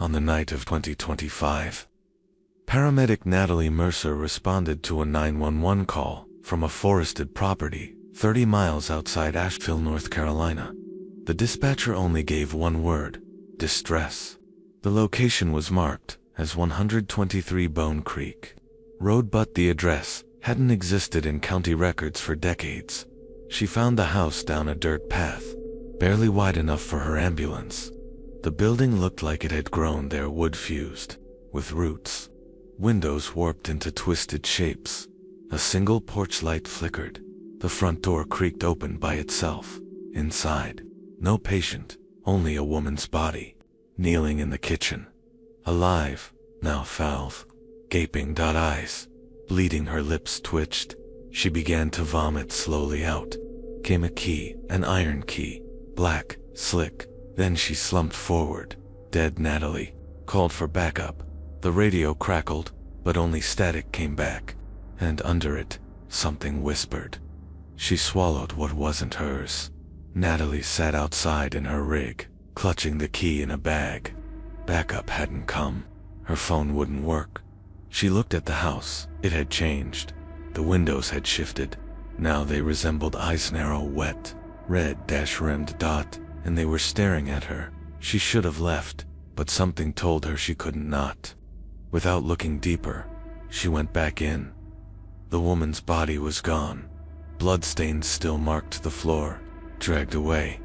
on the night of 2025. Paramedic Natalie Mercer responded to a 911 call from a forested property 30 miles outside Asheville, North Carolina. The dispatcher only gave one word: distress. The location was marked as 123 Bone Creek Road, but the address hadn't existed in county records for decades. She found the house down a dirt path, barely wide enough for her ambulance. The building looked like it had grown there, wood-fused, with roots. Windows warped into twisted shapes. A single porch light flickered. The front door creaked open by itself. Inside, no patient, only a woman's body, kneeling in the kitchen. Alive, now valve, gaping eyes, bleeding, her lips twitched. She began to vomit slowly out. Came a key, an iron key, black, slick. Then she slumped forward, dead. Natalie called for backup. The radio crackled, but only static came back, and under it, something whispered. She swallowed what wasn't hers. Natalie sat outside in her rig, clutching the key in a bag. Backup hadn't come. Her phone wouldn't work. She looked at the house. It had changed. The windows had shifted. Now they resembled eyes, narrow, wet, red-rimmed dot, and they were staring at her. She should have left, but something told her she couldn't not. Without looking deeper, she went back in. The woman's body was gone. Bloodstains still marked the floor, dragged away.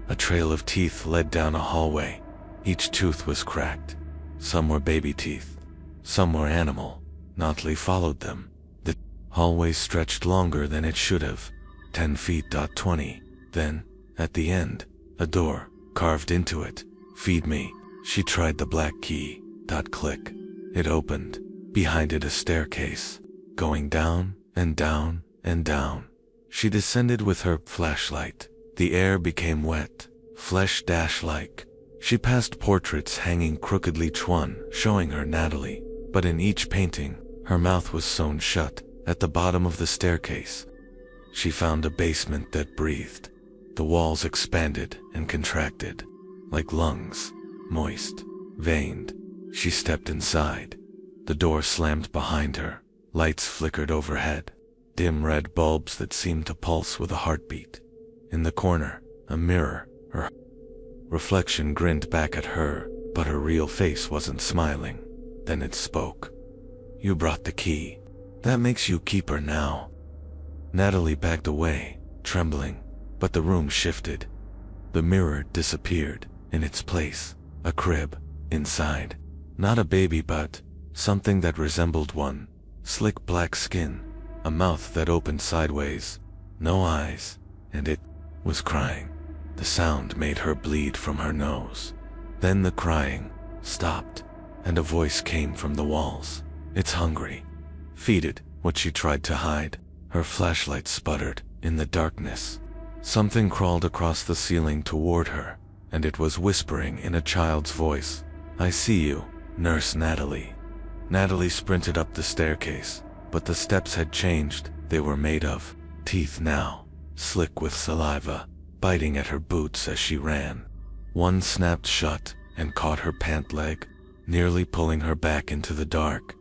A trail of teeth led down a hallway. Each tooth was cracked. Some were baby teeth, some were animal. Natalie followed them. The hallway stretched longer than it should have, 10 feet. 20. Then, at the end, a door carved into it. Feed me. She tried the black key. Click. It opened. Behind it, a staircase, going down and down and down. She descended with her flashlight. The air became wet, flesh-like. She passed portraits hanging crookedly, each one showing her Natalie, but in each painting, her mouth was sewn shut. At the bottom of the staircase, she found a basement that breathed. The walls expanded and contracted, like lungs, moist, veined. She stepped inside. The door slammed behind her. Lights flickered overhead, dim red bulbs that seemed to pulse with a heartbeat. In the corner, a mirror. Her reflection grinned back at her, but her real face wasn't smiling. Then it spoke. You brought the key. That makes you keep her now. Natalie backed away, trembling, but the room shifted. The mirror disappeared. In its place, a crib. Inside, not a baby, but something that resembled one. Slick black skin, a mouth that opened sideways, no eyes, and it was crying. The sound made her bleed from her nose. Then the crying stopped, and a voice came from the walls. It's hungry. Feed it. What she tried to hide. Her flashlight sputtered in the darkness. Something crawled across the ceiling toward her, and it was whispering in a child's voice. I see you, Nurse Natalie. Natalie sprinted up the staircase, but the steps had changed. They were made of teeth now, slick with saliva, biting at her boots as she ran. One snapped shut and caught her pant leg, nearly pulling her back into the dark.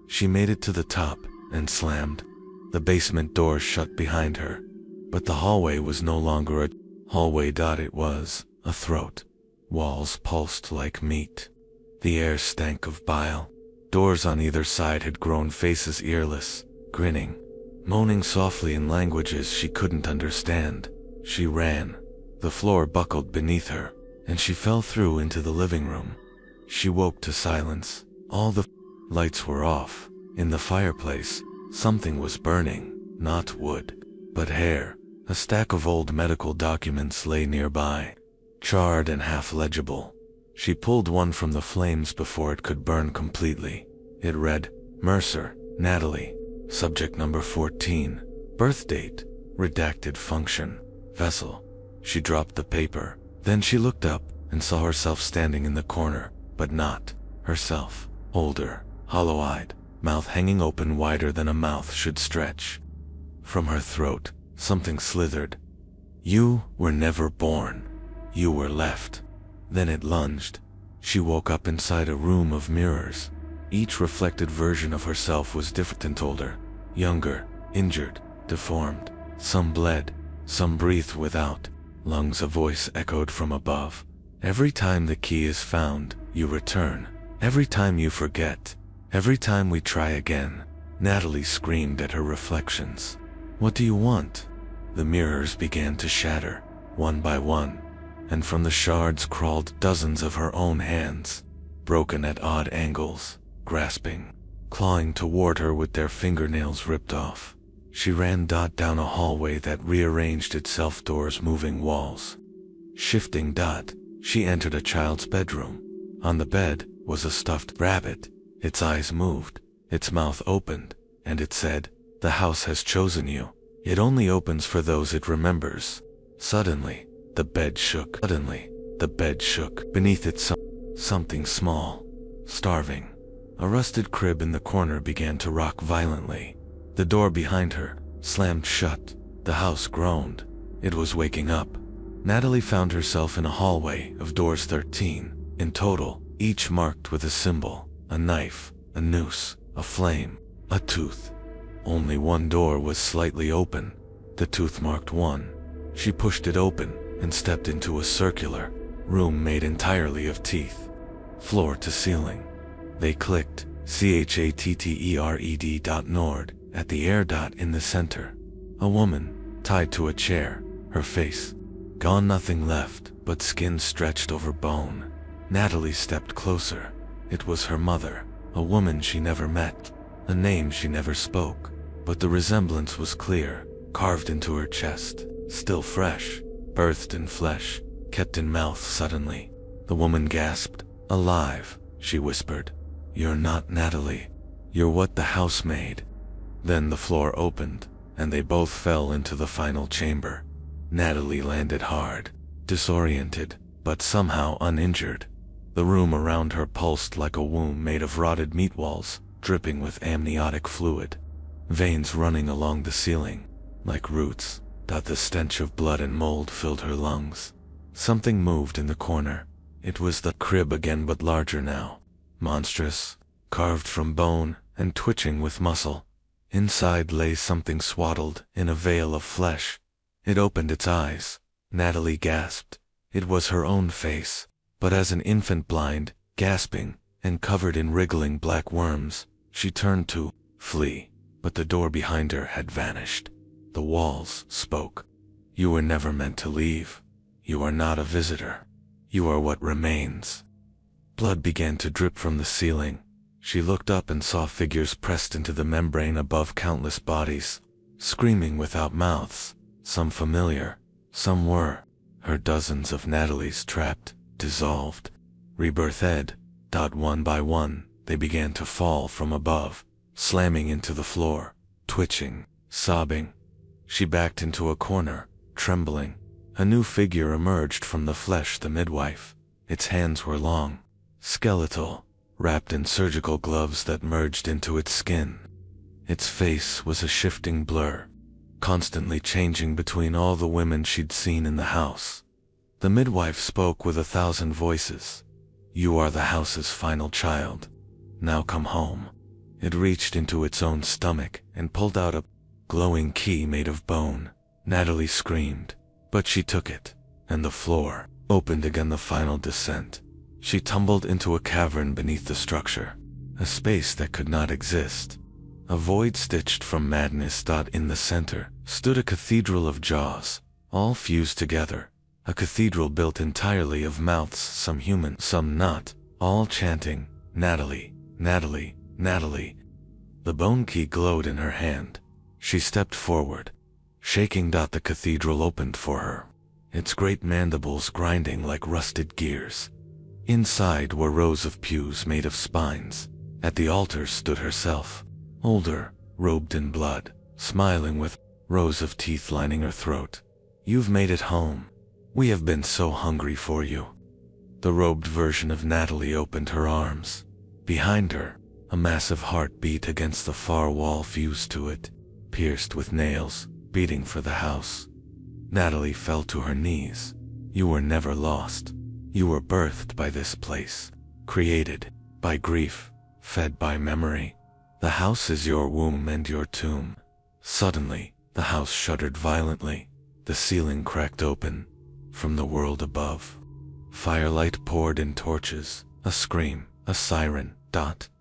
She made it to the top and slammed. The basement door shut behind her, but the hallway was no longer a hallway. It was a throat. Walls pulsed like meat. The air stank of bile. Doors on either side had grown faces, earless, grinning, moaning softly in languages she couldn't understand. She ran. The floor buckled beneath her, and she fell through into the living room. She woke to silence. All the lights were off. In the fireplace, something was burning, not wood, but hair. A stack of old medical documents lay nearby, charred and half legible. She pulled one from the flames before it could burn completely. It read, Mercer, Natalie, subject number 14, birth date, redacted, function, vessel. She dropped the paper. Then she looked up and saw herself standing in the corner, but not herself. Older, hollow-eyed, mouth hanging open wider than a mouth should stretch. From her throat, something slithered. You were never born. You were left. Then it lunged. She woke up inside a room of mirrors. Each reflected version of herself was different and older, younger, injured, deformed. Some bled, some breathed without lungs. A voice echoed from above. Every time the key is found, you return. Every time you forget. Every time we try again. Natalie screamed at her reflections. What do you want? The mirrors began to shatter, one by one, and from the shards crawled dozens of her own hands, broken at odd angles, grasping, clawing toward her with their fingernails ripped off. She ran down a hallway that rearranged itself, doors moving, walls shifting. She entered a child's bedroom. On the bed was a stuffed rabbit. Its eyes moved, its mouth opened, and it said, "The house has chosen you. It only opens for those it remembers." Suddenly, the bed shook. Beneath it something small, starving. A rusted crib in the corner began to rock violently. The door behind her slammed shut. The house groaned. It was waking up. Natalie found herself in a hallway of doors, 13 in total, each marked with a symbol, a knife, a noose, a flame, a tooth. Only one door was slightly open, the tooth marked 1. She pushed it open and stepped into a circular room made entirely of teeth, floor to ceiling. They clicked, chattered. At the air dot in the center. A woman, tied to a chair, her face gone, nothing left but skin stretched over bone. Natalie stepped closer. It was her mother, a woman she never met, a name she never spoke, but the resemblance was clear, carved into her chest, still fresh, birthed in flesh, kept in mouth. Suddenly, the woman gasped. "Alive," she whispered. "You're not Natalie. You're what the house made." Then the floor opened, and they both fell into the final chamber. Natalie landed hard, disoriented, but somehow uninjured. The room around her pulsed like a womb made of rotted meat walls, dripping with amniotic fluid. Veins running along the ceiling, like roots. The stench of blood and mold filled her lungs. Something moved in the corner. It was the crib again, but larger now. Monstrous, carved from bone, and twitching with muscle. Inside lay something swaddled in a veil of flesh. It opened its eyes. Natalie gasped. It was her own face, but as an infant, blind, gasping, and covered in wriggling black worms. She turned to flee, but the door behind her had vanished. The walls spoke. "You were never meant to leave. You are not a visitor. You are what remains." Blood began to drip from the ceiling. She looked up and saw figures pressed into the membrane above, countless bodies, screaming without mouths, some familiar, some were her dozens of Natalie's, trapped, dissolved. Rebirth ed. One by one, they began to fall from above, slamming into the floor, twitching, sobbing. She backed into a corner, trembling. A new figure emerged from the flesh, the midwife. Its hands were long, skeletal, wrapped in surgical gloves that merged into its skin. Its face was a shifting blur, constantly changing between all the women she'd seen in the house. The midwife spoke with 1,000 voices. "You are the house's final child. Now come home." It reached into its own stomach and pulled out a glowing key made of bone. Natalie screamed, but she took it, and the floor opened again. The final descent. She tumbled into a cavern beneath the structure, a space that could not exist. A void stitched from madness. In the center stood a cathedral of jaws, all fused together. A cathedral built entirely of mouths, some human, some not, all chanting, "Natalie, Natalie, Natalie." The bone key glowed in her hand. She stepped forward, shaking. The cathedral opened for her, its great mandibles grinding like rusted gears. Inside were rows of pews made of spines. At the altar stood herself, older, robed in blood, smiling with rows of teeth lining her throat. "You've made it home. We have been so hungry for you." The robed version of Natalie opened her arms. Behind her, a massive heart beat against the far wall fused to it, pierced with nails, beating for the house. Natalie fell to her knees. "You were never lost. You were birthed by this place, created by grief, fed by memory. The house is your womb and your tomb. Suddenly, the house shuddered violently. The ceiling cracked open. From the world above, firelight poured in torches, a scream, a siren,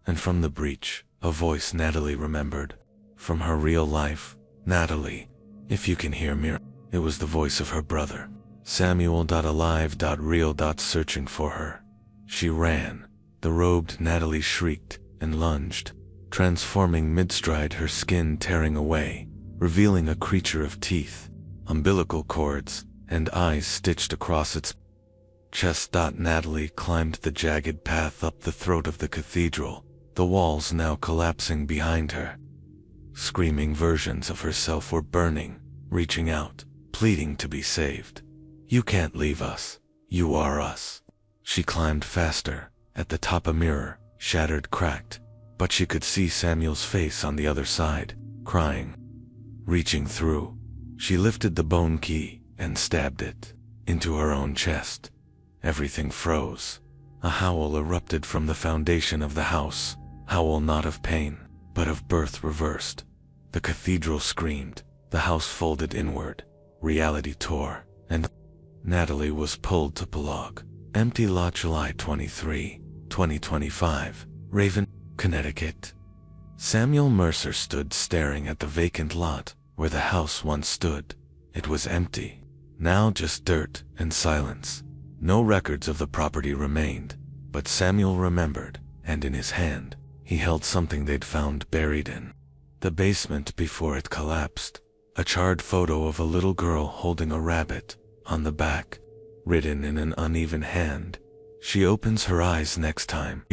and from the breach, a voice Natalie remembered. From her real life, Natalie, if you can hear me. It was the voice of her brother, Samuel.alive.real. Searching for her. She ran. The robed Natalie shrieked and lunged, transforming mid-stride, her skin tearing away, revealing a creature of teeth, umbilical cords, and eyes stitched across its chest. Natalie climbed the jagged path up the throat of the cathedral, the walls now collapsing behind her. Screaming versions of herself were burning, reaching out, pleading to be saved. You can't leave us. You are us. She climbed faster. At the top, a mirror, shattered, cracked, but she could see Samuel's face on the other side, crying. Reaching through, she lifted the bone key and stabbed it into her own chest. Everything froze. A howl erupted from the foundation of the house, howl not of pain, but of birth reversed. The cathedral screamed, the house folded inward, reality tore, and Natalie was pulled to Palog. Empty lot, July 23, 2025, Raven, Connecticut. Samuel Mercer stood staring at the vacant lot where the house once stood. It was empty. Now just dirt and silence. No records of the property remained, but Samuel remembered, and in his hand, he held something they'd found buried in the basement before it collapsed. A charred photo of a little girl holding a rabbit, on the back, written in an uneven hand. She opens her eyes next time.